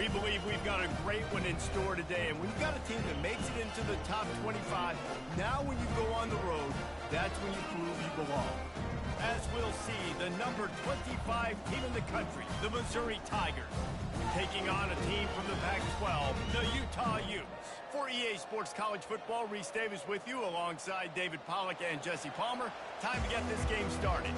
We believe we've got a great one in store today, and when you've got a team that makes it into the top 25, now when you go on the road, that's when you prove you belong. As we'll see, the number 25 team in the country, the Missouri Tigers, taking on a team from the Pac-12, the Utah Utes. For EA Sports College Football, Reese Davis with you alongside David Pollack and Jesse Palmer. Time to get this game started.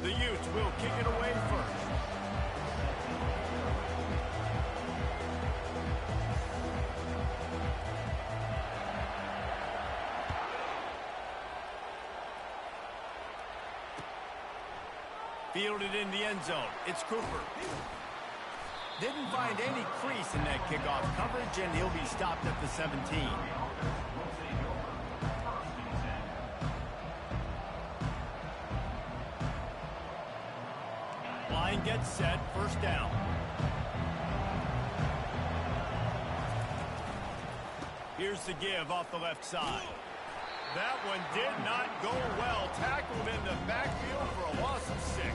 The Utes will kick it away first. Fielded in the end zone. It's Cooper. Didn't find any crease in that kickoff coverage, and he'll be stopped at the 17. Line gets set, first down. Here's the give off the left side. That one did not go well. Tackled in the backfield for a loss of 6.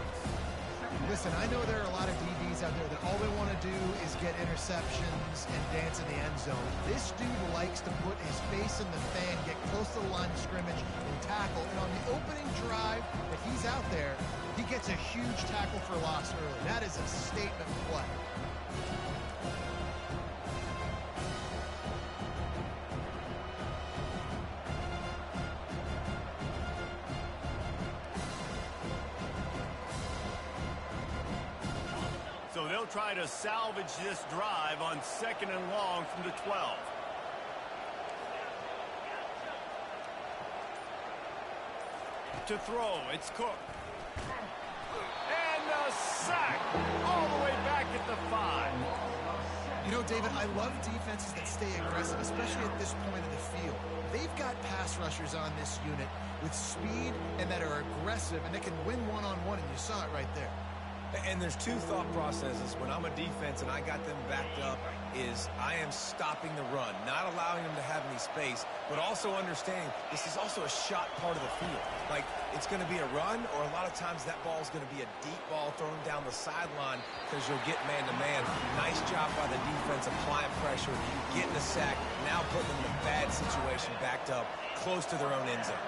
Listen, I know there are a lot of DBs out there that all they want to do is get interceptions and dance in the end zone. This dude likes to put his face in the fan, get close to the line of scrimmage, and tackle. And on the opening drive, if he's out there, he gets a huge tackle for loss early. That is a statement play. So they'll try to salvage this drive on 2nd and long from the 12. To throw, it's Cook. And a sack all the way back at the 5. You know, David, I love defenses that stay aggressive, especially at this point of the field. They've got pass rushers on this unit with speed and that are aggressive, and they can win one-on-one, and you saw it right there. And there's two thought processes when I'm a defense and I got them backed up is I am stopping the run, not allowing them to have any space, but also understanding this is also a shot part of the field. Like, it's going to be a run, or a lot of times that ball is going to be a deep ball thrown down the sideline because you'll get man-to-man. Nice job by the defense applying pressure, getting the sack, now putting them in a bad situation backed up close to their own end zone.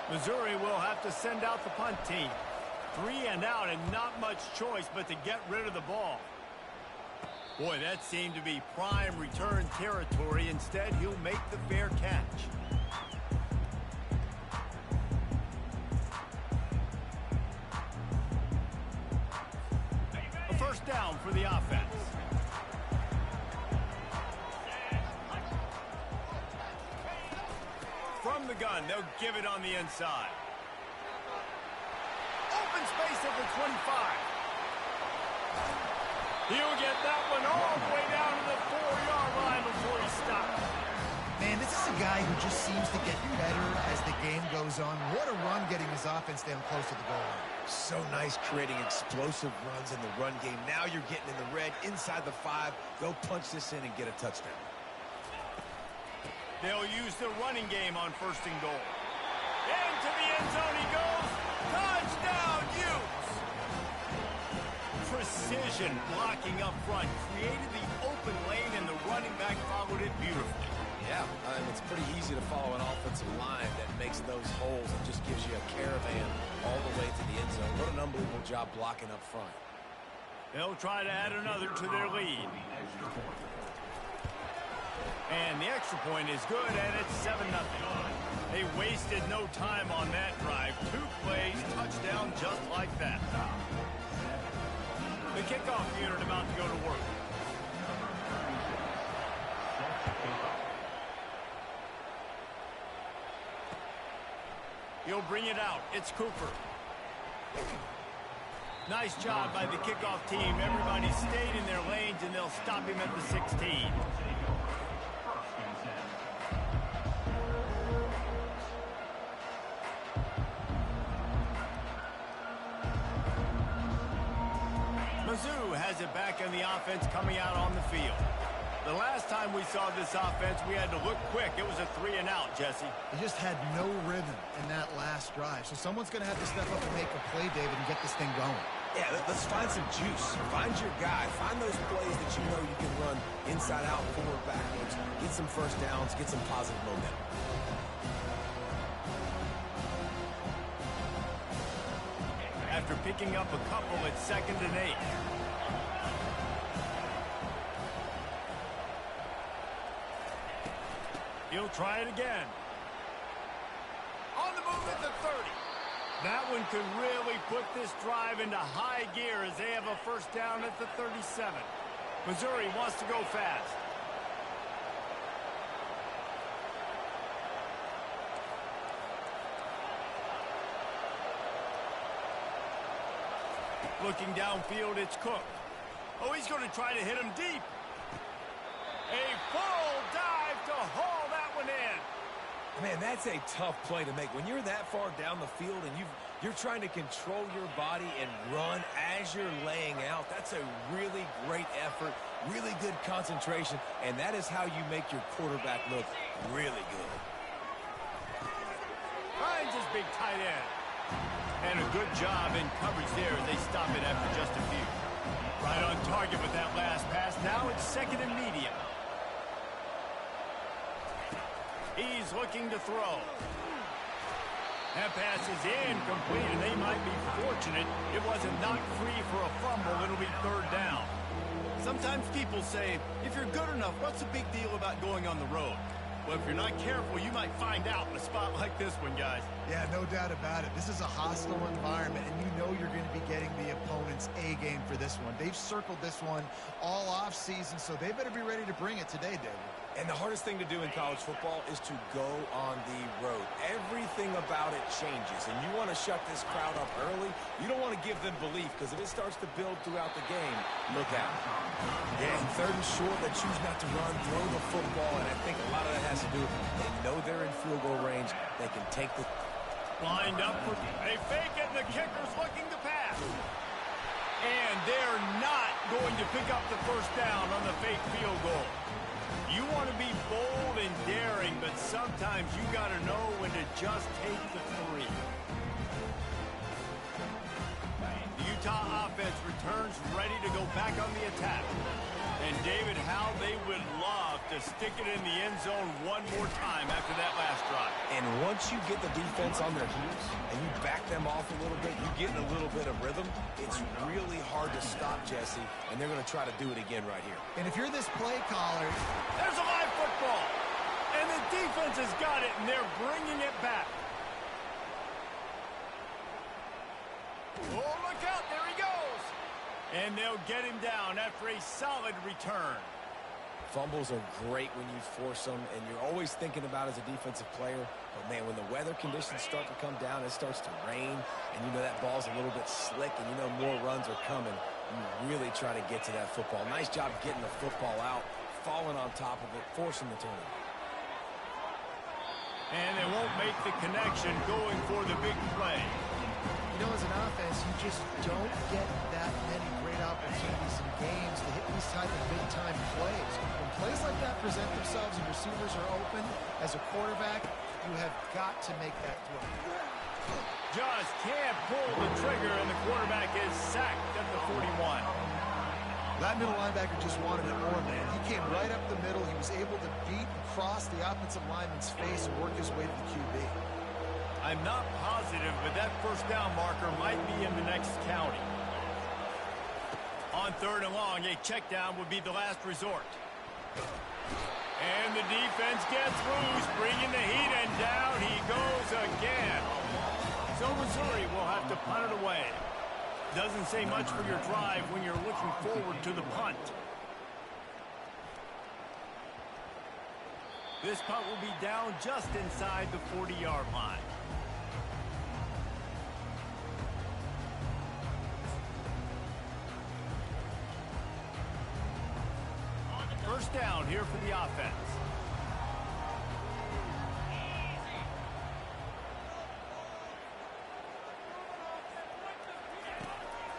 Missouri will have to send out the punt team. 3 and out, and not much choice but to get rid of the ball. Boy, that seemed to be prime return territory. Instead, he'll make the fair catch. A first down for the offense. From the gun, they'll give it on the inside. Open space at the 25. He'll get that one all the way down to the 4-yard line before he stops. Man, this is a guy who just seems to get better as the game goes on. What a run getting his offense down close to the goal line. So nice creating explosive runs in the run game. Now you're getting in the red inside the 5. Go punch this in and get a touchdown. They'll use the running game on 1st and goal. Into the end zone he goes. Touchdown, Utes! Precision blocking up front created the open lane, and the running back followed it beautifully. Yeah, it's pretty easy to follow an offensive line that makes those holes and just gives you a caravan all the way to the end zone. What an unbelievable job blocking up front. They'll try to add another to their lead. And the extra point is good, and it's 7-0. They wasted no time on that drive. 2 plays, touchdown just like that. The kickoff unit about to go to work. He'll bring it out. It's Cooper. Nice job by the kickoff team. Everybody stayed in their lanes, and they'll stop him at the 16. Mizzou has it back in the offense coming out on the field. The last time we saw this offense, we had to look quick. It was a 3-and-out, Jesse. They just had no rhythm in that last drive. So someone's going to have to step up and make a play, David, and get this thing going. Yeah, let's find some juice. Find your guy. Find those plays that you know you can run inside out, forward, backwards. Get some first downs. Get some positive momentum. After picking up a couple at 2nd and 8. He'll try it again. On the move at the 30. That one could really put this drive into high gear as they have a first down at the 37. Missouri wants to go fast. Looking downfield, it's Cook. Oh, he's going to try to hit him deep. A full dive to haul that one in. Man, that's a tough play to make. When you're that far down the field and you're trying to control your body and run as you're laying out, that's a really great effort, really good concentration, and that is how you make your quarterback look really good. Finds his big tight end. And a good job in coverage there as they stop it after just a few. Right on target with that last pass. Now it's 2nd and medium. He's looking to throw. That pass is incomplete, and they might be fortunate it wasn't knocked free for a fumble. It'll be 3rd down. Sometimes people say, if you're good enough, what's the big deal about going on the road? Well, if you're not careful, you might find out in a spot like this one, guys. Yeah, no doubt about it. This is a hostile environment, and you know you're going to be getting the opponent's A game for this one. They've circled this one all off season, so they better be ready to bring it today, David. And the hardest thing to do in college football is to go on the road. Everything about it changes, and you want to shut this crowd up early. You don't want to give them belief, because if it starts to build throughout the game, look out. Yeah, and 3rd and short, they choose not to run, throw the football, and I think a lot of that has to do with they know they're in field goal range. They can take the... Lined up for... They fake it, and the kicker's looking to pass. And they're not going to pick up the first down on the fake field goal. You want to be bold and daring, but sometimes you got to know when to just take the 3. The Utah offense returns ready to go back on the attack. And David, how they would love to stick it in the end zone one more time after that last drive. And once you get the defense on their heels and you back them off a little bit, you get in a little bit of rhythm, it's really hard to stop, Jesse, and they're going to try to do it again right here. And if you're this play caller... There's a live football. And the defense has got it, and they're bringing it back. Oh, look out. There he goes. And they'll get him down after a solid return. Fumbles are great when you force them, and you're always thinking about as a defensive player, but man, when the weather conditions start to come down, it starts to rain, and you know that ball's a little bit slick, and you know more runs are coming. You really try to get to that football. Nice job getting the football out, falling on top of it, forcing the turnover. And they won't make the connection going for the big play. You know, as an offense, you just don't get that many great opportunities in games to hit these type of big-time plays. When plays like that present themselves and receivers are open, as a quarterback, you have got to make that throw. Just can't pull the trigger, and the quarterback is sacked at the 41. That middle linebacker just wanted it more, man. He came right up the middle. He was able to beat and cross the offensive lineman's face and work his way to the QB. I'm not positive, but that first down marker might be in the next county. On 3rd and long, a check down would be the last resort. And the defense gets loose, bringing the heat, and down he goes again. So Missouri will have to punt it away. Doesn't say much for your drive when you're looking forward to the punt. This punt will be down just inside the 40-yard line. First down here for the offense.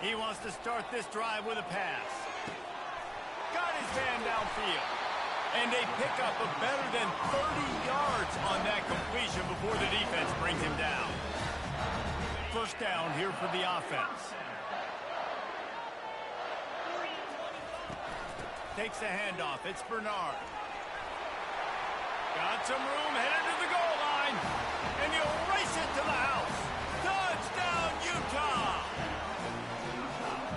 He wants to start this drive with a pass. Got his man downfield. And they pick up a better than 30 yards on that completion before the defense brings him down. First down here for the offense. Takes the handoff. It's Bernard. Got some room, headed to the goal line. And he'll race it to the house. Touchdown, Utah!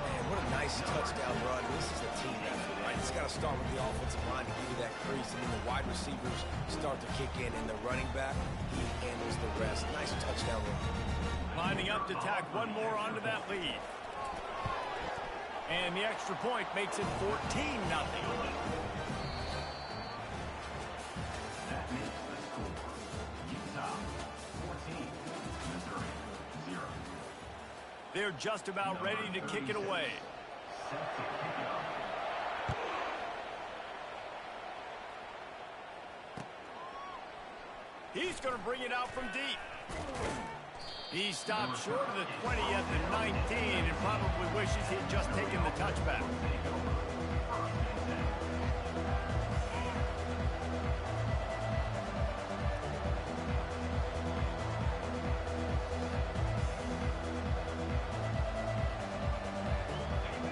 Man, what a nice touchdown run. This is a team effort, right? It's got to start with the offensive line to give you that crease. And then the wide receivers start to kick in. And the running back, he handles the rest. Nice touchdown run. Lining up to tack one more onto that lead. And the extra point makes it 14-0. That makes the score Utah 14, Missouri 0. They're just about ready to kick it away. Set to kick it off. He's going to bring it out from deep. He stopped short of the 20 at the 19 and probably wishes he had just taken the touchback.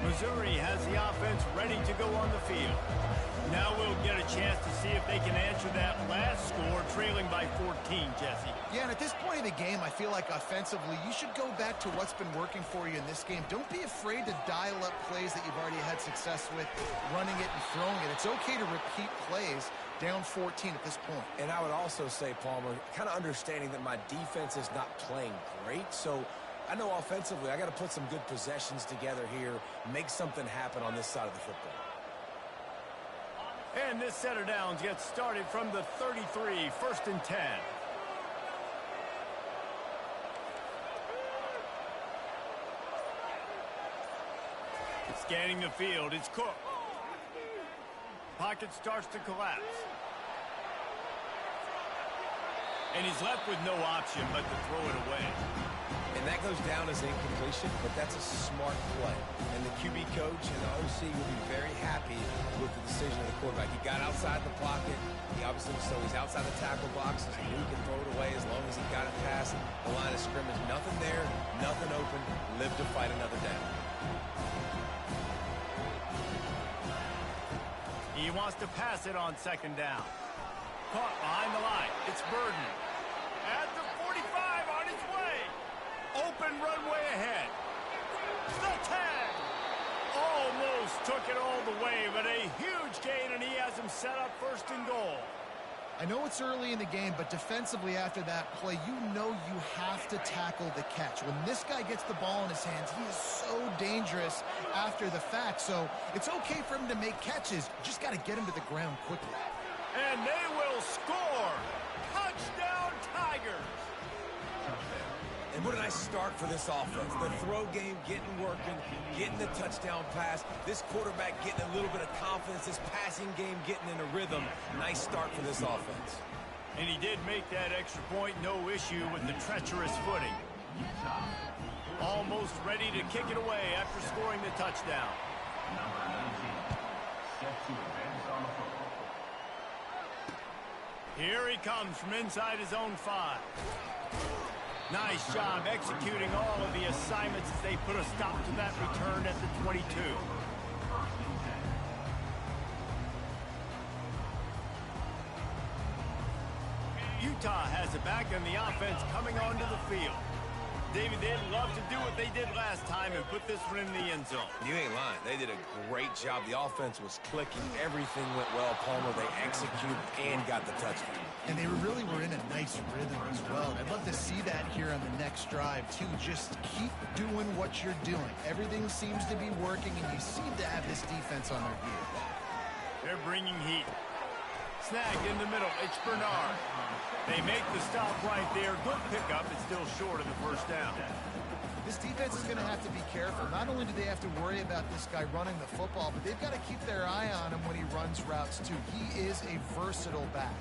Missouri has the offense ready to go on the field. Now we'll get a chance to see if they can answer that last score, trailing by 14, Jesse. Yeah, and at this point of the game, I feel like offensively, you should go back to what's been working for you in this game. Don't be afraid to dial up plays that you've already had success with, running it and throwing it. It's okay to repeat plays down 14 at this point. And I would also say, Palmer, kind of understanding that my defense is not playing great, so I know offensively I got to put some good possessions together here, make something happen on this side of the football. And this set of downs gets started from the 33, 1st and 10. Scanning the field, it's Cook. Pocket starts to collapse. And he's left with no option but to throw it away. And that goes down as incompletion, but that's a smart play. And the QB coach and the OC will be very happy with the decision of the quarterback. He got outside the pocket. He obviously, so he's outside the tackle box. So he knew he can throw it away as long as he got it past the line of scrimmage. Nothing there, nothing open. Live to fight another down. He wants to pass it on 2nd down. Caught behind the line. It's Burden. At the 45 on his way. Open runway ahead. The 10. Almost took it all the way, but a huge gain, and he has him set up 1st and goal. I know it's early in the game, but defensively after that play, you know you have to tackle the catch. When this guy gets the ball in his hands, he is so dangerous after the fact. So it's okay for him to make catches. You just got to get him to the ground quickly. And they will score. Touchdown, Tigers. And what a nice start for this offense. The throw game getting working, getting the touchdown pass. This quarterback getting a little bit of confidence. This passing game getting in a rhythm. Nice start for this offense. And he did make that extra point. No issue with the treacherous footing. Almost ready to kick it away after scoring the touchdown. Number 19, set to advance on the football. Here he comes from inside his own 5. Nice job executing all of the assignments as they put a stop to that return at the 22. Utah has it back and the offense coming onto the field. David, they'd love to do what they did last time and put this one in the end zone. You ain't lying. They did a great job. The offense was clicking. Everything went well, Palmer. They executed and got the touchdown. And they really were in a nice rhythm as well. And I'd love to see that here on the next drive, too. Just keep doing what you're doing. Everything seems to be working, and you seem to have this defense on their heels. They're bringing heat. Snagged in the middle. It's Bernard. They make the stop right there. Good pickup. It's still short of the 1st down. This defense is going to have to be careful. Not only do they have to worry about this guy running the football, but they've got to keep their eye on him when he runs routes, too. He is a versatile back.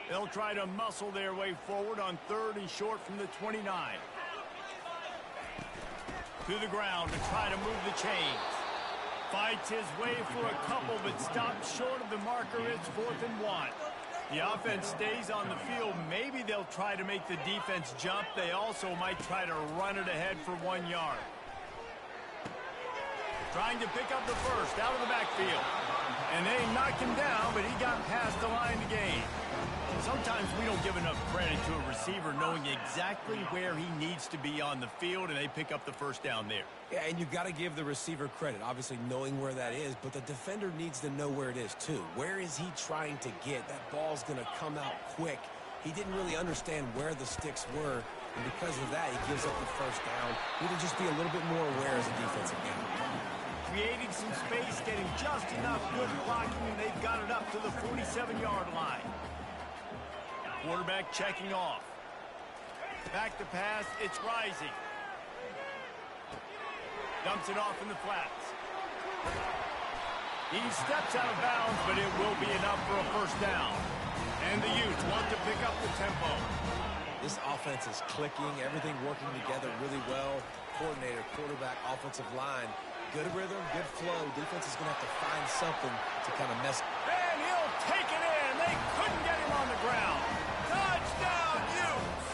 They'll try to muscle their way forward on 3rd and short from the 29. To the ground to try to move the chains. Fights his way for a couple, but stops short of the marker. It's 4th and 1. The offense stays on the field. Maybe they'll try to make the defense jump. They also might try to run it ahead for 1 yard. Trying to pick up the first out of the backfield. And they knocked him down, but he got past the line to gain. Sometimes we don't give enough credit to a receiver knowing exactly where he needs to be on the field, and they pick up the first down there. Yeah, and you've got to give the receiver credit, obviously knowing where that is, but the defender needs to know where it is too. Where is he trying to get? That ball's going to come out quick. He didn't really understand where the sticks were, and because of that, he gives up the first down. Need to just be a little bit more aware as a defensive guy. Creating some space, getting just enough good blocking, and they've got it up to the 47-yard line. Quarterback checking off. Back to pass, it's Rising. Dumps it off in the flats. He steps out of bounds, but it will be enough for a first down. And the Utes want to pick up the tempo. This offense is clicking, everything working together really well. Coordinator, quarterback, offensive line. Good rhythm, good flow. Defense is going to have to find something to kind of mess. And he'll take it in. They couldn't get him on the ground. Touchdown, Utes!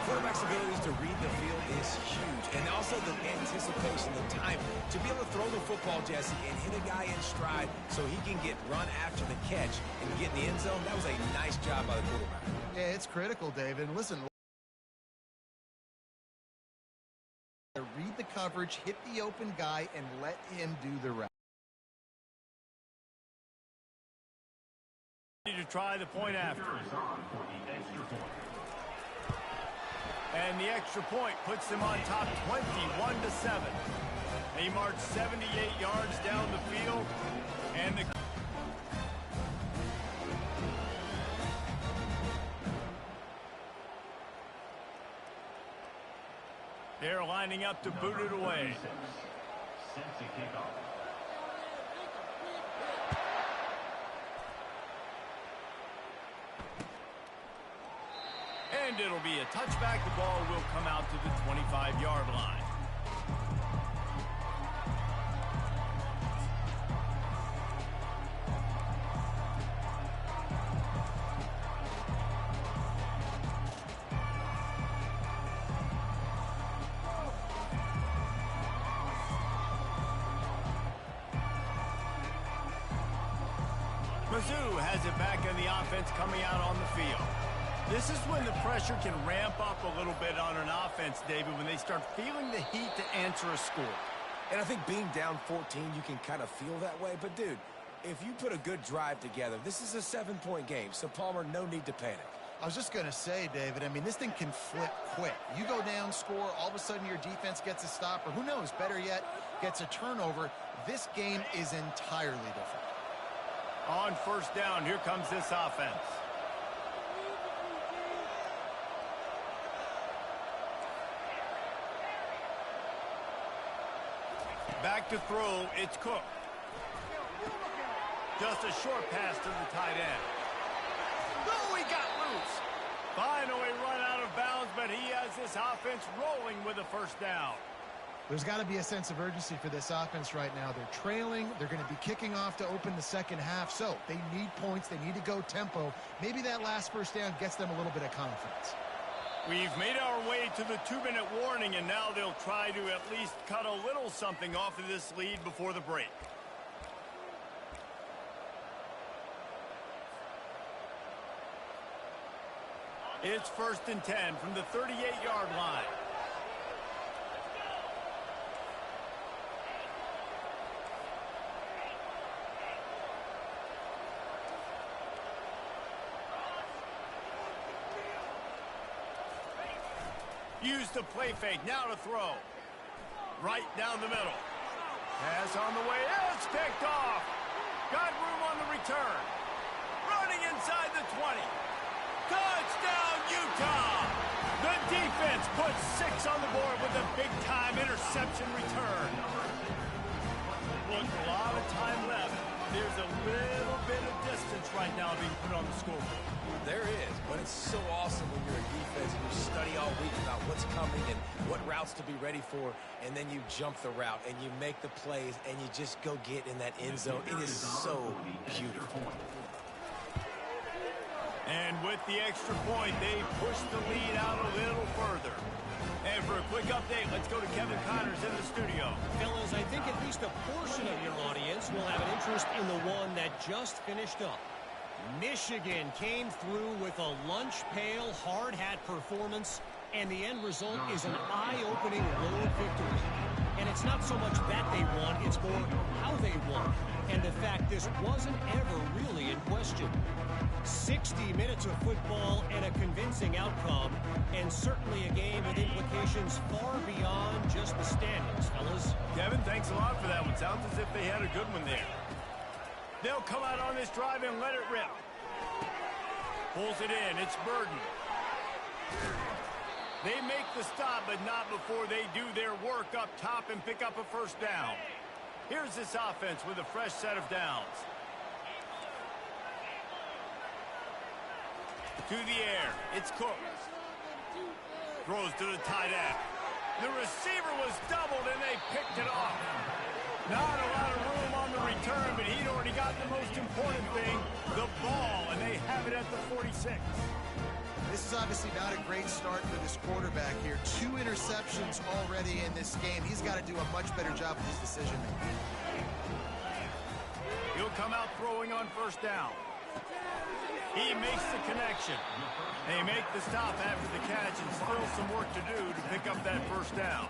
Quarterback's abilities to read the field is huge. And also the anticipation, the time to be able to throw the football, Jesse, and hit a guy in stride so he can get run after the catch and get in the end zone. That was a nice job by the quarterback. Yeah, it's critical, David. And listen, read the coverage, hit the open guy, and let him do the rest. To try the point after. And the extra point puts them on top 21-7. They march 78 yards down the field, and the they're lining up to boot it away. Set to kick off. And it'll be a touchback. The ball will come out to the 25-yard line. Mizzou has it back in the offense coming out on the field. This is when the pressure can ramp up a little bit on an offense, David, when they start feeling the heat to answer a score. And I think being down 14, you can kind of feel that way. But, dude, if you put a good drive together, this is a 7-point game. So, Palmer, no need to panic. I was just going to say, David, I mean, this thing can flip quick. You go down, score, all of a sudden your defense gets a stop, or who knows, better yet, gets a turnover. This game is entirely different. On first down, here comes this offense. Back to throw, it's Cook. Just a short pass to the tight end. Oh, he got loose. Finally run out of bounds, but he has this offense rolling with a first down. There's got to be a sense of urgency for this offense right now. They're trailing. They're going to be kicking off to open the second half. So they need points. They need to go tempo. Maybe that last first down gets them a little bit of confidence. We've made our way to the 2-minute warning, and now they'll try to at least cut a little something off of this lead before the break. It's 1st and 10 from the 38-yard line. Use the play fake, now to throw. Right down the middle. Pass on the way, it's picked off. Got room on the return. Running inside the 20. Touchdown, Utah! The defense puts 6 on the board with a big-time interception return. Look, a lot of time left. There's a little bit of distance right now being put on the scoreboard. There is, but it's so awesome when you're a defense and you study all week about what's coming and what routes to be ready for, and then you jump the route and you make the plays and you just go get in that end zone. It is so beautiful. And with the extra point, they push the lead out a little further. And for a quick update, let's go to Kevin Connors in the studio. Fellas, I think at least a portion of your audience will have an interest in the one that just finished up. Michigan came through with a lunch pail hard hat performance, and the end result is an eye-opening road victory. And it's not so much that they won, it's more how they won. And the fact this wasn't ever really in question. 60 minutes of football and a convincing outcome, and certainly a game with implications far beyond just the standings, fellas. Kevin, thanks a lot for that one. Sounds as if they had a good one there. They'll come out on this drive and let it rip. Pulls it in. It's Burden. They make the stop, but not before they do their work up top and pick up a first down. Here's this offense with a fresh set of downs. To the air. It's Cook. Throws to the tight end. The receiver was doubled, and they picked it off. Not a lot of room on the return, but he'd already got the most important thing, the ball, and they have it at the 46. This is obviously not a great start for this quarterback here. 2 interceptions already in this game. He's got to do a much better job with his decision-making. He'll come out throwing on first down. He makes the connection. They make the stop after the catch, and still some work to do to pick up that first down.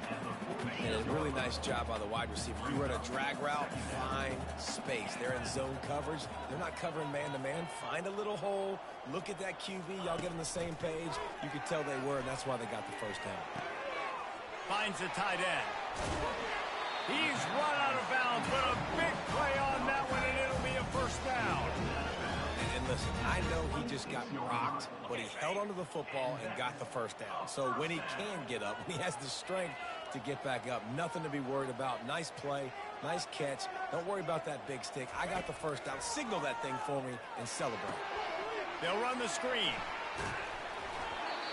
And a really nice job by the wide receiver. You run a drag route, find space. They're in zone coverage. They're not covering man-to-man. Find a little hole. Look at that QB. Y'all get on the same page. You could tell they were, and that's why they got the first down. Finds the tight end. He's run out of bounds, but a big play on that one, and it'll be a first down. And listen, I know he just got rocked, but he held onto the football and got the first down. So when he can get up, when he has the strength to get back up, nothing to be worried about. Nice play, nice catch. Don't worry about that big stick. I got the first down. Signal that thing for me and celebrate. They'll run the screen.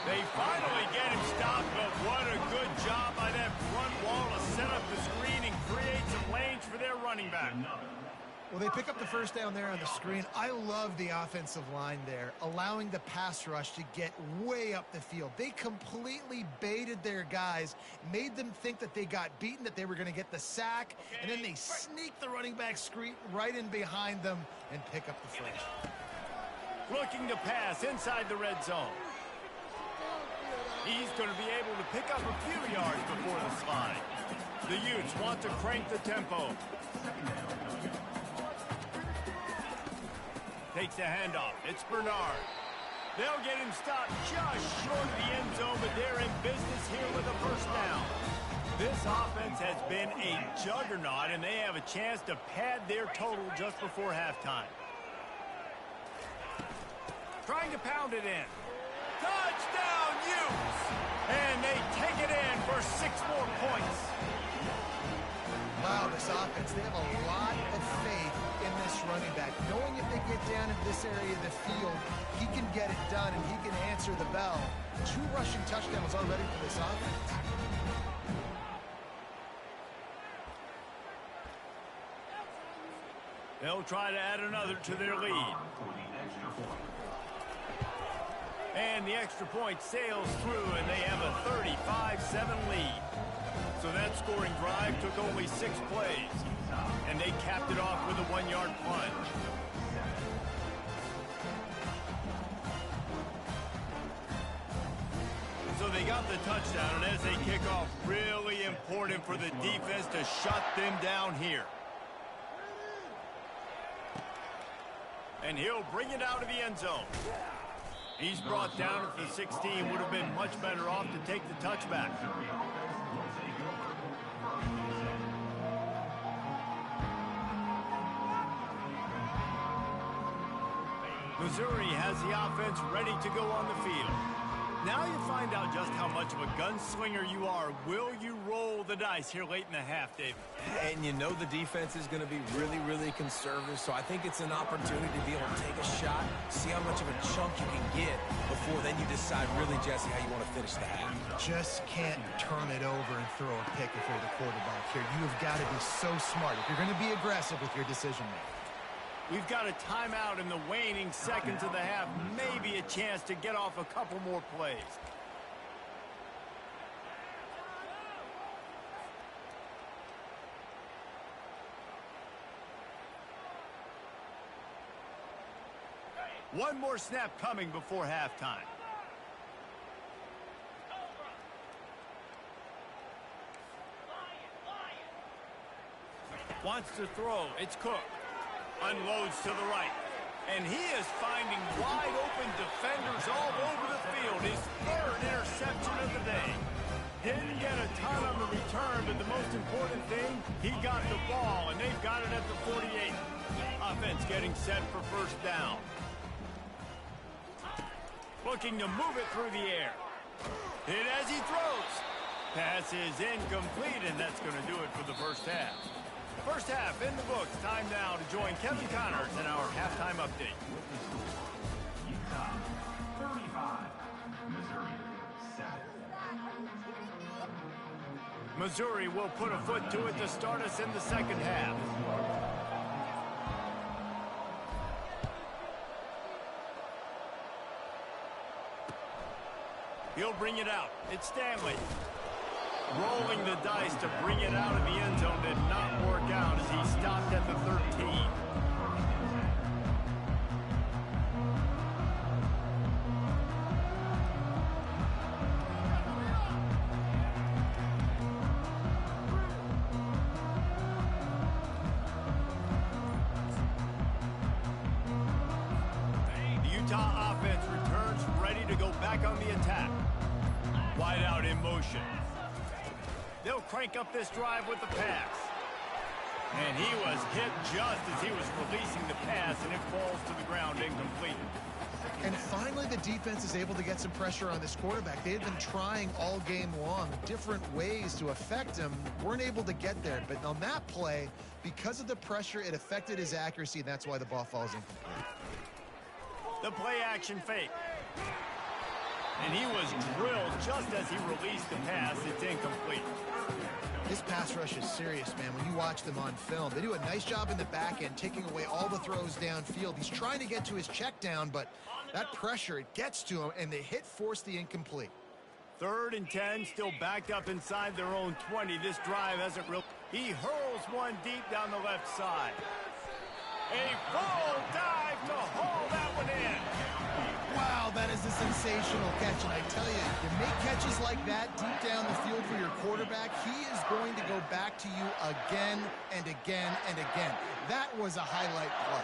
They finally get him stopped, but what a good job by that front wall to set up the screen and create some lanes for their running back. Well, they pick up the first down there on the screen. I love the offensive line there, allowing the pass rush to get way up the field. They completely baited their guys, made them think that they got beaten, that they were going to get the sack, and then they sneak the running back screen right in behind them and pick up the first. Looking to pass inside the red zone. He's going to be able to pick up a few yards before the slide. The Utes want to crank the tempo. Takes the handoff. It's Bernard. They'll get him stopped just short of the end zone, but they're in business here with a first down. This offense has been a juggernaut, and they have a chance to pad their total just before halftime. Trying to pound it in. Touchdown, Utes! And they take it in for 6 more points. Wow, this offense, they have a lot of faith in this running back. Knowing if they get down in this area of the field, he can get it done and he can answer the bell. 2 rushing touchdowns already for this offense. They'll try to add another to their lead. And the extra point sails through, and they have a 35-7 lead. So that scoring drive took only 6 plays, and they capped it off with a 1-yard plunge. So they got the touchdown, and as they kick off, really important for the defense to shut them down here. And he'll bring it out of the end zone. He's brought down at the 16. Would have been much better off to take the touchback. Missouri has the offense ready to go on the field. Now you find out just how much of a gunslinger you are. Will you roll the dice here late in the half, David? And you know the defense is going to be really, really conservative, so I think it's an opportunity to be able to take a shot, see how much of a chunk you can get before then you decide really, Jesse, how you want to finish the half. Just can't turn it over and throw a pick if you're the quarterback here. You have got to be so smart if you're going to be aggressive with your decision-making. We've got a timeout in the waning seconds of the half. Maybe a chance to get off a couple more plays. One more snap coming before halftime. Wants to throw. It's Cook. Unloads to the right. And he is finding wide open defenders all over the field. His third interception of the day. Didn't get a ton on the return, but the most important thing, he got the ball, and they've got it at the 48. Offense getting set for first down. Looking to move it through the air. Hit as he throws. Pass is incomplete, and that's going to do it for the first half. First half in the books. Time now to join Kevin Connors in our halftime update. Utah 35, Missouri 7. Missouri will put a foot to it to start us in the second half. He'll bring it out. It's Stanley. Rolling the dice to bring it out of the end zone did not work out as he stopped at the 13. The Utah offense returns ready to go back on the attack. Wide out in motion. They'll crank up this drive with the pass. And he was hit just as he was releasing the pass, and it falls to the ground incomplete. And finally, the defense is able to get some pressure on this quarterback. They had been trying all game long different ways to affect him. Weren't able to get there. But on that play, because of the pressure, it affected his accuracy, and that's why the ball falls incomplete. The play action fake. And he was drilled just as he released the pass. It's incomplete. This pass rush is serious, man. When you watch them on film, they do a nice job in the back end, taking away all the throws downfield. He's trying to get to his check down, but that pressure, it gets to him, and the hit forced the incomplete. 3rd and 10, still backed up inside their own 20. This drive hasn't real. He hurls one deep down the left side. A full dive to haul that one in. Wow, that is a sensational catch, and I tell you, you make catches like that deep down the field for your quarterback, he is going to go back to you again and again and again. That was a highlight play.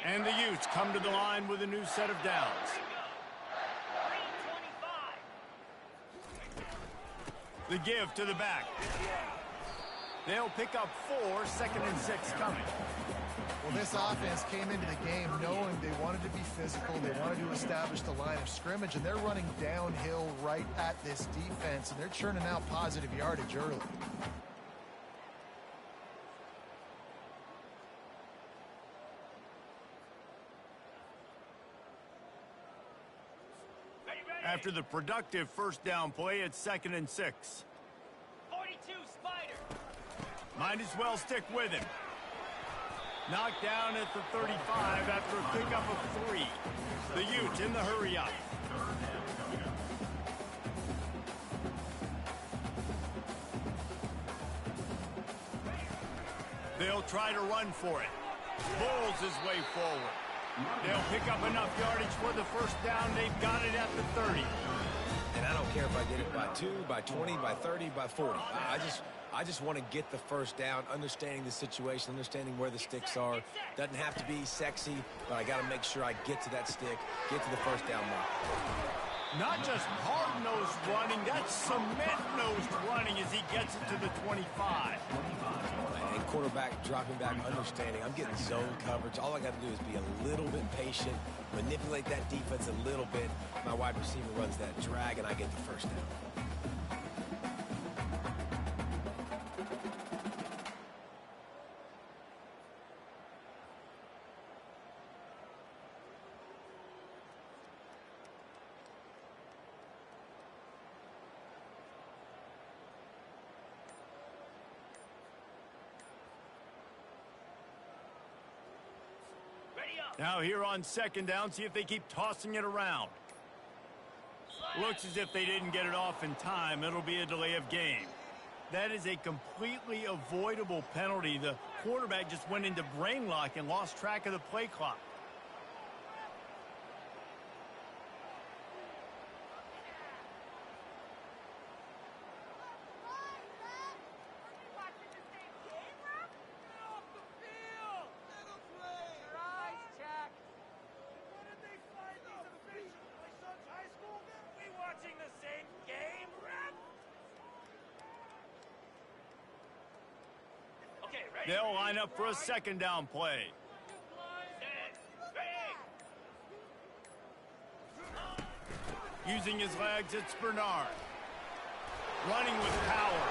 And the Utes come to the line with a new set of downs. The give to the back. They'll pick up 4, 2nd and 6 coming. Well, this offense came into the game knowing they wanted to be physical, they wanted to establish the line of scrimmage, and they're running downhill right at this defense, and they're churning out positive yardage early. After the productive first down play, it's 2nd and 6. 42 Spider. Might as well stick with him. Knocked down at the 35 after a pickup of 3. The Utes in the hurry up. They'll try to run for it. Bulls his way forward. They'll pick up enough yardage for the first down. They've got it at the 30. And I don't care if I get it by 2, by 20, by 30, by 40. I just want to get the first down, understanding the situation, understanding where the sticks are. Doesn't have to be sexy, but I got to make sure I get to that stick, get to the first down mark. Not just hard-nosed running, that's cement-nosed running as he gets it to the 25. And quarterback dropping back, understanding. I'm getting zone coverage. All I got to do is be a little bit patient, manipulate that defense a little bit. My wide receiver runs that drag, and I get the first down. Now here on second down, see if they keep tossing it around. Looks as if they didn't get it off in time. It'll be a delay of game. That is a completely avoidable penalty. The quarterback just went into brain lock and lost track of the play clock. They'll line up for a second down play. Using his legs, it's Bernard. Running with power.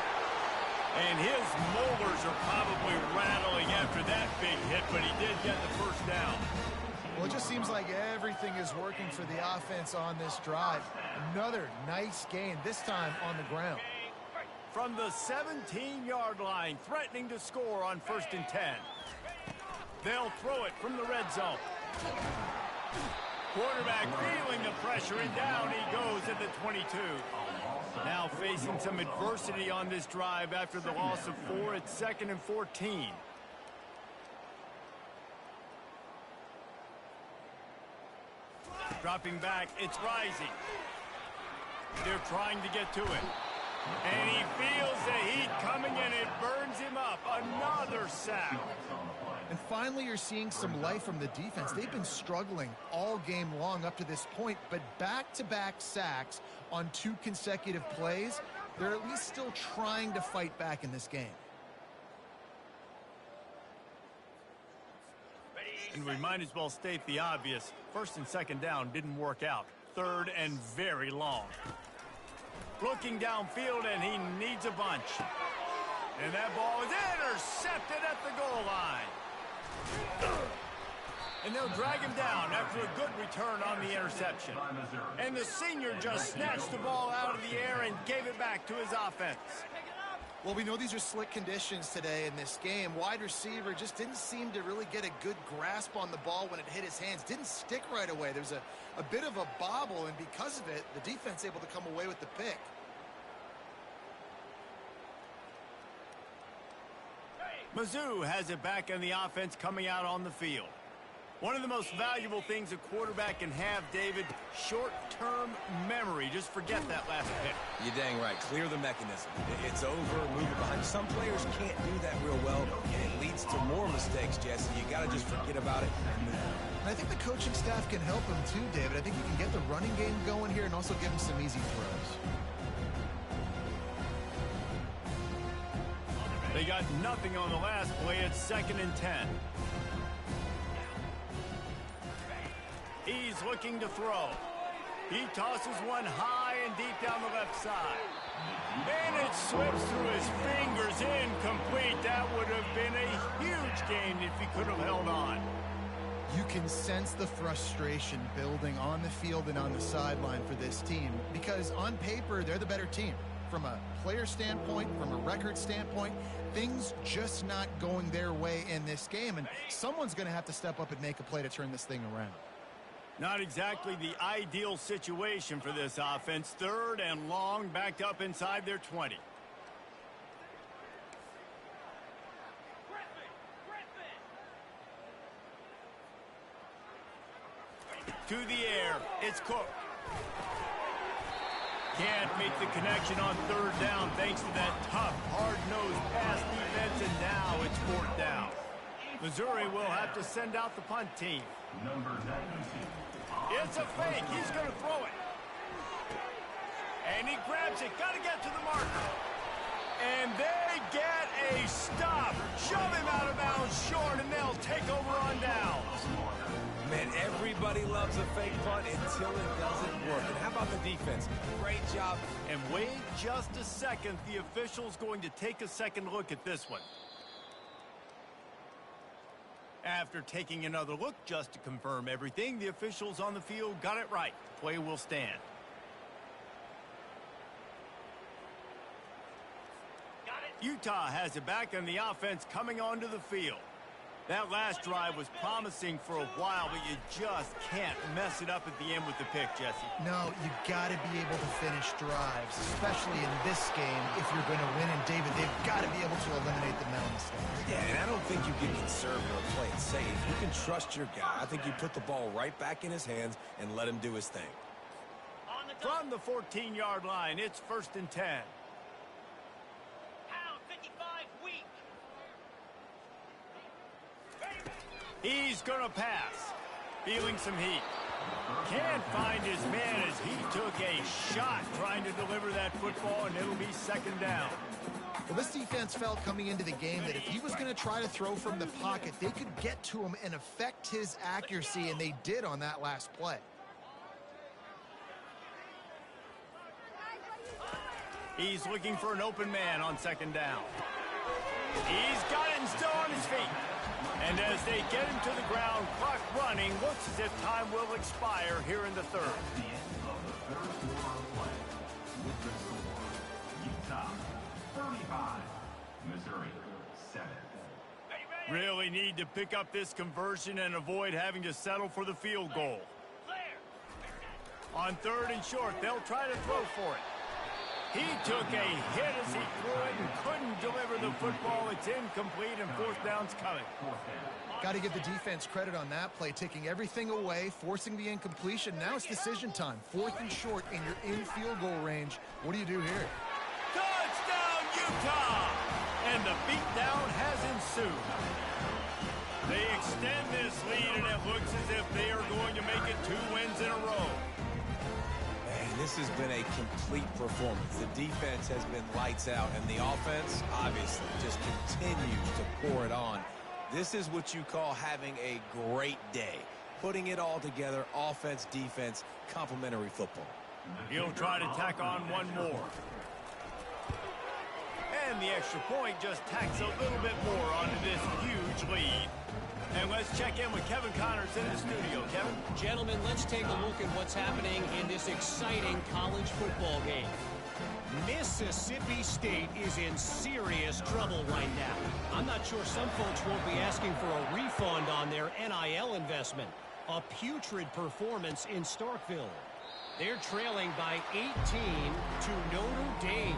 And his molars are probably rattling after that big hit, but he did get the first down. Well, it just seems like everything is working for the offense on this drive. Another nice gain, this time on the ground. From the 17-yard line, threatening to score on 1st and 10. They'll throw it from the red zone. Quarterback feeling the pressure, and down he goes at the 22. Now facing some adversity on this drive after the loss of 4 at 2nd and 14. Dropping back, it's rising. They're trying to get to it. And he feels the heat coming and it burns him up. Another sack. And finally you're seeing some life from the defense. They've been struggling all game long up to this point, but back-to-back sacks on 2 consecutive plays, they're at least still trying to fight back in this game. And we might as well state the obvious. 1st and 2nd down didn't work out. 3rd and very long. Looking downfield, and he needs a bunch. And that ball is intercepted at the goal line. And they'll drag him down after a good return on the interception. And the senior just snatched the ball out of the air and gave it back to his offense. Well, we know these are slick conditions today in this game. Wide receiver just didn't seem to really get a good grasp on the ball when it hit his hands. Didn't stick right away. There's a bit of a bobble, and because of it, the defense able to come away with the pick. Mizzou has it back in the offense coming out on the field. One of the most valuable things a quarterback can have, David, short-term memory. Just forget that last pick. You're dang right. Clear the mechanism. It's over, move it behind. Some players can't do that real well, and it leads to more mistakes, Jesse. You got to just forget about it and move on. And I think the coaching staff can help him too, David. I think you can get the running game going here and also give him some easy throws. They got nothing on the last play. It's 2nd and 10. He's looking to throw. He tosses one high and deep down the left side. And it slips through his fingers, incomplete. That would have been a huge gain if he could have held on. You can sense the frustration building on the field and on the sideline for this team because on paper, they're the better team. From a player standpoint, from a record standpoint, things just not going their way in this game. And someone's going to have to step up and make a play to turn this thing around. Not exactly the ideal situation for this offense. 3rd and long, backed up inside their 20. To the air, it's Cook. Can't make the connection on 3rd down thanks to that tough, hard-nosed pass defense, and now it's 4th down. Missouri will have to send out the punt team. Number 19. It's a fake. He's going to throw it. And he grabs it. Got to get to the marker. shove him out of bounds short, and they'll take over on downs. Man, everybody loves a fake punt until it doesn't work. And how about the defense? Great job. And wait just a second. The official's going to take a second look at this one. After taking another look just to confirm everything, the officials on the field got it right. Play will stand. Utah has it back, and the offense coming onto the field. That last drive was promising for a while, but you just can't mess it up at the end with the pick, Jesse. No, you got to be able to finish drives, especially in this game if you're going to win. And, David, they've got to be able to eliminate the mental mistakes. Yeah, and I don't think you get conservative or play it safe. You can trust your guy. I think you put the ball right back in his hands and let him do his thing. From the 14-yard line, it's 1st and 10. He's going to pass. Feeling some heat. Can't find his man as he took a shot trying to deliver that football, and it'll be 2nd down. Well, this defense felt coming into the game that if he was going to try to throw from the pocket, they could get to him and affect his accuracy, and they did on that last play. He's looking for an open man on 2nd down. He's got it and still on his feet. And as they get him to the ground, clock running, looks as if time will expire here in the 3rd. The end of the 3rd quarter of play with the score, Utah 35, Missouri 7. Really need to pick up this conversion and avoid having to settle for the field goal. On 3rd and short, they'll try to throw for it. He took a hit as he threw it and couldn't deliver the football. It's incomplete, and 4th down's coming. Got to give the defense credit on that play, taking everything away, forcing the incompletion. Now it's decision time. 4th and short, and you're in field goal range. What do you do here? Touchdown, Utah! And the beatdown has ensued. They extend this lead, and it looks as if they are going to make it 2 wins in a row. This has been a complete performance. The defense has been lights out, and the offense, obviously, just continues to pour it on. This is what you call having a great day. Putting it all together, offense, defense, complementary football. He'll try to tack on one more. And the extra point just tacks a little bit more onto this huge lead. And let's check in with Kevin Connors in the studio. Kevin? Gentlemen, let's take a look at what's happening in this exciting college football game. Mississippi State is in serious trouble right now. I'm not sure some folks won't be asking for a refund on their NIL investment. A putrid performance in Starkville. They're trailing by 18 to Notre Dame.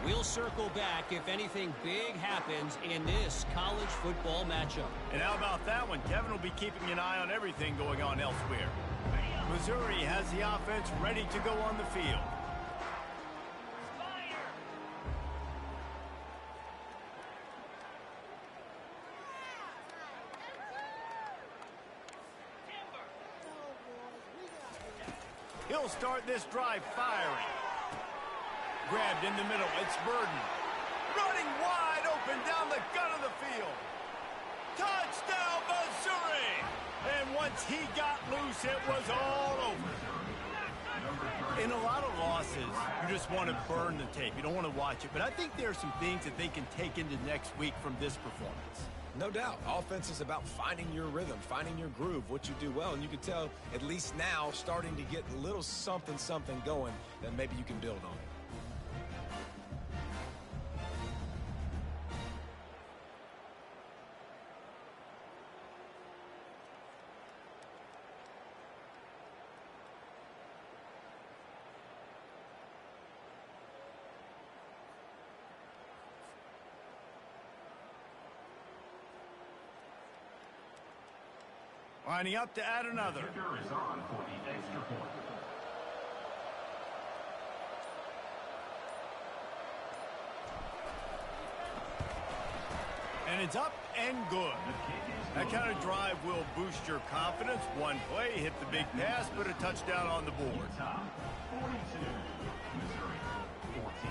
We'll circle back if anything big happens in this college football matchup. And how about that one? Kevin will be keeping an eye on everything going on elsewhere. Missouri has the offense ready to go on the field. He'll start this drive firing. Grabbed in the middle, it's Burden. Running wide open down the gut of the field. Touchdown, Missouri! And once he got loose, it was all over. In a lot of losses, you just want to burn the tape. You don't want to watch it. But I think there are some things that they can take into next week from this performance. No doubt. Offense is about finding your rhythm, finding your groove, what you do well. And you can tell, at least now, starting to get a little something going that maybe you can build on. Lining up to add another. Kicker is on for the extra point. And it's up and good. That kind of drive will boost your confidence. One play, hit the big pass, put a touchdown on the board. 42, Missouri 14.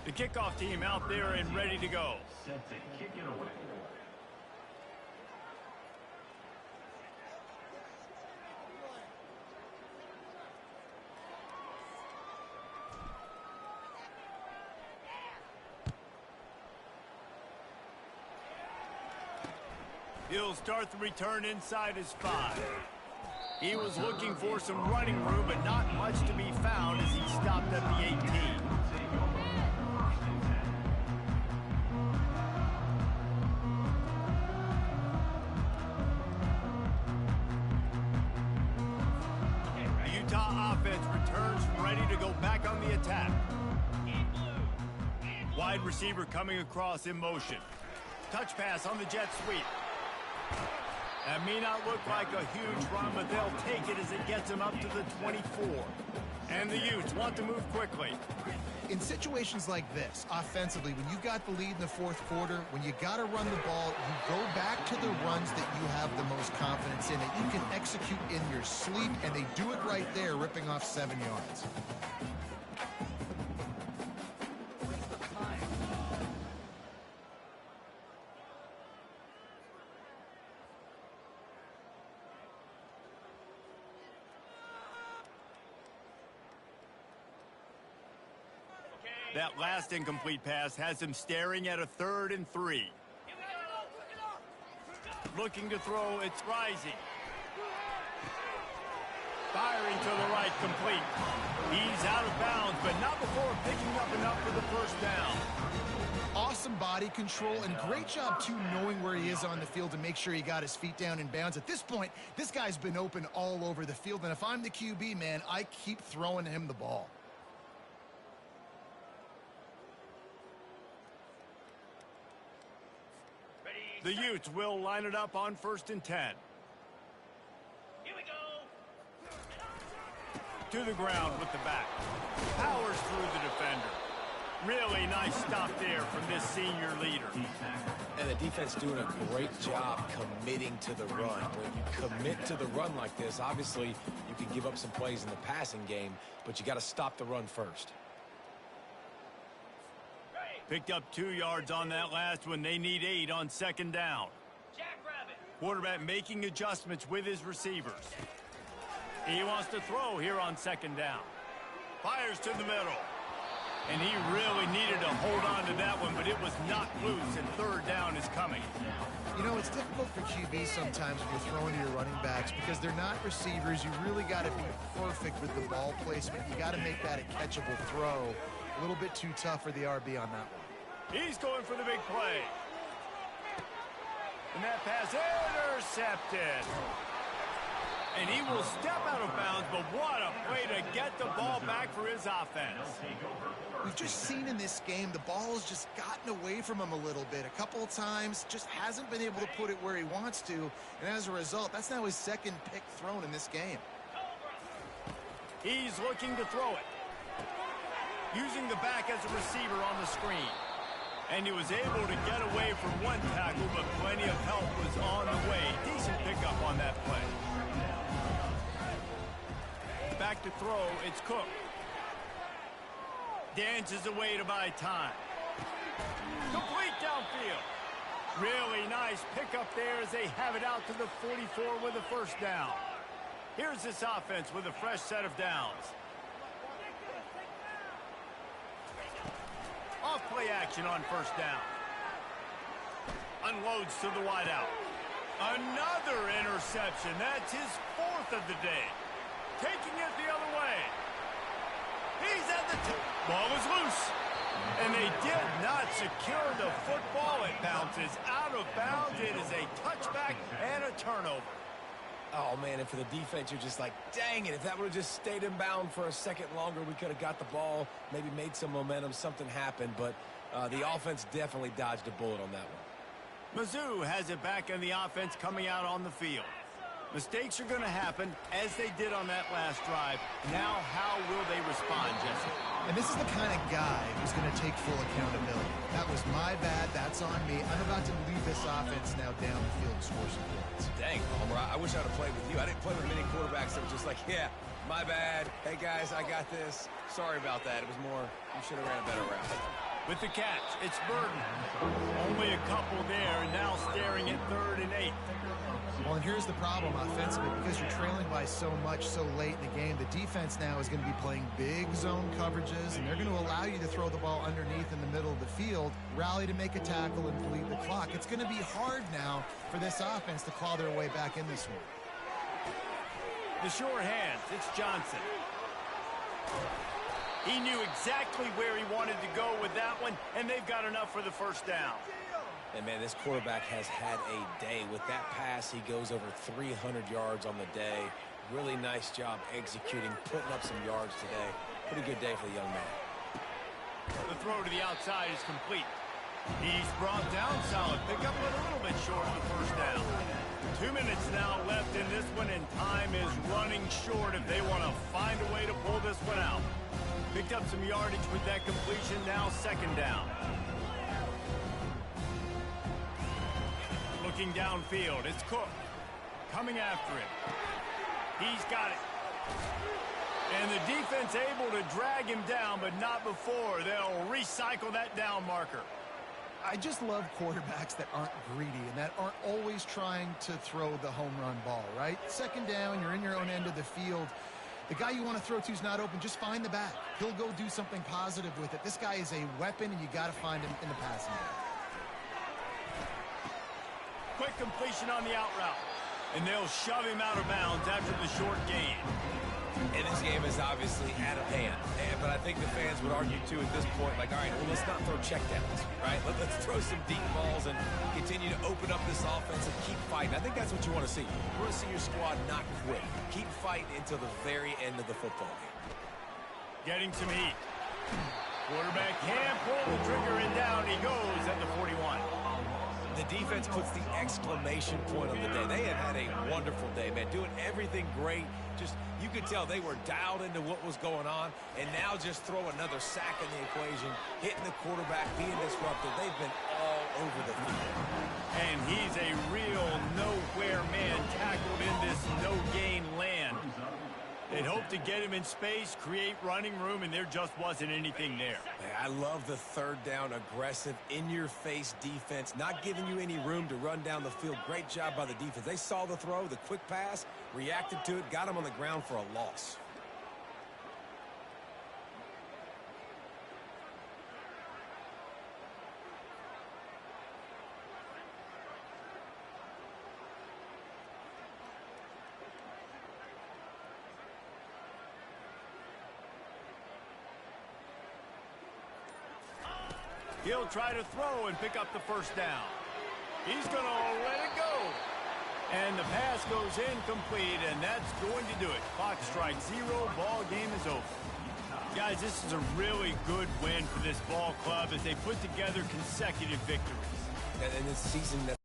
The kickoff team out there and ready to go. Set to kick it away. He'll start the return inside his 5. He was looking for some running room, but not much to be found as he stopped at the 18. The Utah offense returns ready to go back on the attack. Wide receiver coming across in motion. Touch pass on the jet sweep. That may not look like a huge run, but they'll take it as it gets them up to the 24. And the Utes want to move quickly. In situations like this, offensively, when you got the lead in the fourth quarter, when you got to run the ball, you go back to the runs that you have the most confidence in, that you can execute in your sleep, and they do it right there, ripping off 7 yards. That last incomplete pass has him staring at a 3rd and 3. Looking to throw, it's rising. Firing to the right, complete. He's out of bounds, but not before picking up enough for the first down. Awesome body control, and great job, too, knowing where he is on the field to make sure he got his feet down in bounds. At this point, this guy's been open all over the field, and if I'm the QB, man, I keep throwing him the ball. The Utes will line it up on 1st and 10. Here we go. To the ground with the back. Powers through the defender. Really nice stop there from this senior leader. And the defense doing a great job committing to the run. When you commit to the run like this, obviously you can give up some plays in the passing game, but you got to stop the run first. Picked up 2 yards on that last one. They need 8 on 2nd down. Jackrabbit. Quarterback making adjustments with his receivers. He wants to throw here on 2nd down. Fires to the middle. And he really needed to hold on to that one, but it was knocked loose, and 3rd down is coming. You know, it's difficult for QBs sometimes when you're throwing to your running backs because they're not receivers. You really got to be perfect with the ball placement. You got to make that a catchable throw. A little bit too tough for the RB on that one. He's going for the big play. And that pass intercepted. And he will step out of bounds, but what a play to get the ball back for his offense. We've just seen in this game, the ball has just gotten away from him a little bit. A couple of times, just hasn't been able to put it where he wants to. And as a result, that's now his 2nd pick thrown in this game. He's looking to throw it. Using the back as a receiver on the screen. And he was able to get away from one tackle, but plenty of help was on the way. Decent pickup on that play. Back to throw, it's Cook. Dances away to buy time. Complete downfield. Really nice pickup there as they have it out to the 44 with a 1st down. Here's this offense with a fresh set of downs. Off-play action on 1st down. Unloads to the wideout. Another interception. That's his 4th of the day. Taking it the other way. He's at the ball is loose. And they did not secure the football. It bounces out of bounds. It is a touchback and a turnover. Oh, man, and for the defense, you're just like, dang it, if that would have just stayed in bound for a second longer, we could have got the ball, maybe made some momentum, something happened, but the offense definitely dodged a bullet on that one. Mizzou has it back in the offense coming out on the field. Mistakes are going to happen, as they did on that last drive. Now, how will they respond, Jesse? And this is the kind of guy who's going to take full accountability. That was my bad. That's on me. I'm about to lead this offense now down the field and score some points. Dang, Homer, I wish I would have played with you. I didn't play with many quarterbacks that were just like, yeah, my bad. Hey, guys, I got this. Sorry about that. It was more, you should have ran a better route. with the catch. It's Burton. Only a couple there, and now staring at 3rd and 8. Well, and here's the problem offensively. Because you're trailing by so much so late in the game, the defense now is going to be playing big zone coverages, and they're going to allow you to throw the ball underneath in the middle of the field, rally to make a tackle, and bleed the clock. It's going to be hard now for this offense to claw their way back in this one. The sure hands, it's Johnson. He knew exactly where he wanted to go with that one, and they've got enough for the first down. And, man, this quarterback has had a day. With that pass, he goes over 300 yards on the day. Really nice job executing, putting up some yards today. Pretty good day for the young man. The throw to the outside is complete. He's brought down solid pickup, but a little bit short of the first down. 2 minutes now left in this one, and time is running short if they want to find a way to pull this one out. Picked up some yardage with that completion, now 2nd down. Looking downfield, it's Cook. Coming after him. He's got it. And the defense able to drag him down, but not before. They'll recycle that down marker. I just love quarterbacks that aren't greedy and that aren't always trying to throw the home run ball, right? 2nd down, you're in your own end of the field. The guy you want to throw to is not open. Just find the back. He'll go do something positive with it. This guy is a weapon, and you got to find him in the passing game. Quick completion on the out route. And they'll shove him out of bounds after the short gain. And this game is obviously out of hand. But I think the fans would argue, too, at this point, like, all right, well, let's not throw checkdowns, right? Let's throw some deep balls and continue to open up this offense and keep fighting. I think that's what you want to see. You want to see your squad not quit. Keep fighting until the very end of the football game. Getting some heat. Quarterback can't pull the trigger, and down he goes at the 41. The defense puts the exclamation point on the day. They have had a wonderful day, man, doing everything great. Just, you could tell they were dialed into what was going on, and now just throw another sack in the equation, hitting the quarterback, being disruptive. They've been all over the field. And he's a real nowhere man tackled in this no-gain land. They'd hoped to get him in space, create running room, and there just wasn't anything there. I love the 3rd down aggressive, in-your-face defense, not giving you any room to run down the field. Great job by the defense. They saw the throw, the quick pass, reacted to it, got him on the ground for a loss. He'll try to throw and pick up the first down. He's going to let it go. And the pass goes incomplete, and that's going to do it. Clock strikes 0. Ball game is over. Guys, this is a really good win for this ball club as they put together consecutive victories. And in this season, that's